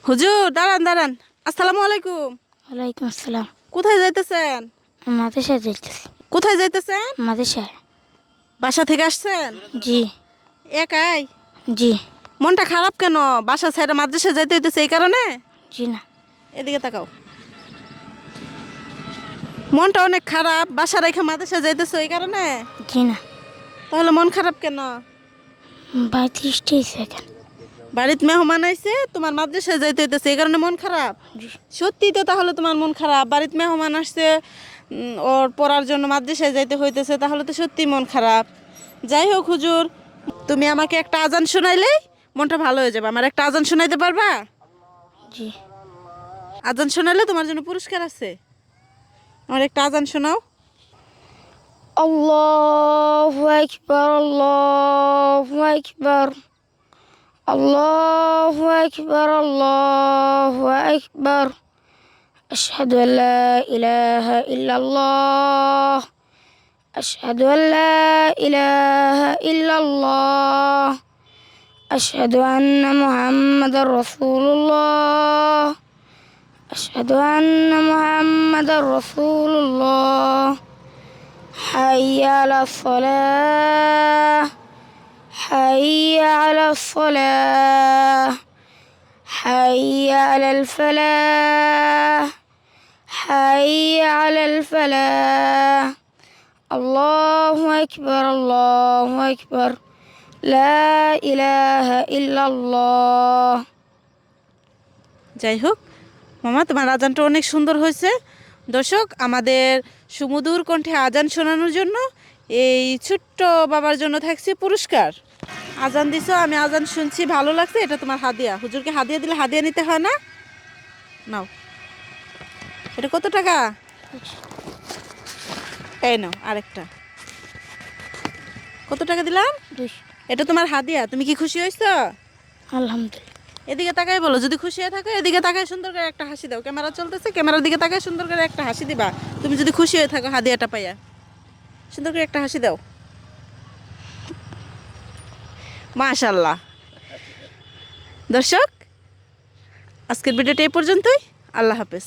হুজুর দাঁড়ান দাঁড়ান। আসসালামু আলাইকুম। ওয়ালাইকুম আসসালাম। কোথায় যাইতেছেন? মাদ্রাসায় যাইতেছি। কোথায় যাইতেছেন? মাদ্রাসায়। বাসা থেকে আসছেন? জি। একাই? জি। মনটা খারাপ কেন? বাসা ছেড়ে মাদ্রাসায় যাইতে হইতেছে এই কারণে? জি না। এদিকে তাকাও। মনটা অনেক খারাপ, বাসা রেখে মাদ্রাসায় যাইতেছো এই কারণে? জি না। তাহলে মন খারাপ কেন? বাড়িতে বৃষ্টি হয়েছে এখন। বাড়িতে মেহমান আইছে, তোমার মাদ্রাসায় যাইতে হইতেছে এই কারণে মন খারাপ? জি। সত্যি তো তাহলে তোমার মন খারাপ। বাড়িতে মেহমান আসছে, ওর পড়ার জন্য মাদ্রাসায় যাইতে হইতেছে, তাহলে তো সত্যি মন খারাপ। যাই হোক হুজুর, তুমি আমাকে একটা আজান শোনাইলেই মনটা ভালো হয়ে যাবে। আমার একটা আজান শোনাইতে পারবা? জি। আজান শোনাইলে তোমার জন্য পুরস্কার আছে। আমার একটা আজান শোনাও। আল্লাহু আকবার, আল্লাহু আকবার, আল্লাহু আকবার, আল্লাহু আকবার। আশহাদু আল্লা ইলাহা ইল্লাল্লাহ, আশহাদু আল্লা ইলাহা ইল্লাল্লাহ, আশহাদু আন্না মুহাম্মাদার রাসূলুল্লাহ, আশহাদু আন্না মুহাম্মাদার রাসূলুল্লাহ। হাইয়া আলাস সালাহ, হাইয়া আলাস সালাহ, হাইয়া আলাল ফালাহ, হাইয়া আলাল ফালাহ। আল্লাহু আকবার, আল্লাহু আকবার, লা ইলাহা ইল্লাল্লাহ। যাই হোক মামা, তোমার আজানটা অনেক সুন্দর হয়েছে। দর্শক, আমাদের সুমধুর কণ্ঠে আজান শোনানোর জন্য এই ছোট্ট বাবার জন্য থাকছে পুরস্কার। আজান দিছো, আমি আজান শুনছি, ভালো লাগছে, এটা তোমার হাদিয়া। হুজুরকে হাদিয়া দিলে হাদিয়া নিতে হয় না? নাও। এটা কত টাকা? এই নাও আরেকটা। কত টাকা দিলাম? 200। এটা তোমার হাদিয়া। তুমি কি খুশি হয়েছো? আলহামদুলিল্লাহ। এদিকে তাকাই বলো, যদি খুশি হয়ে থাকো এদিকে তাকায় সুন্দর করে একটা হাসি দাও। ক্যামেরা চলতেছে, ক্যামেরার দিকে তাকায় সুন্দর করে একটা হাসি দিবা। তুমি যদি খুশি হয়ে থাকো হাদিয়াটা পাইয়া, সুন্দর করে একটা হাসি দাও। মাশাআল্লাহ। দর্শক, আজকের ভিডিওটা এই পর্যন্তই। আল্লাহ হাফেজ।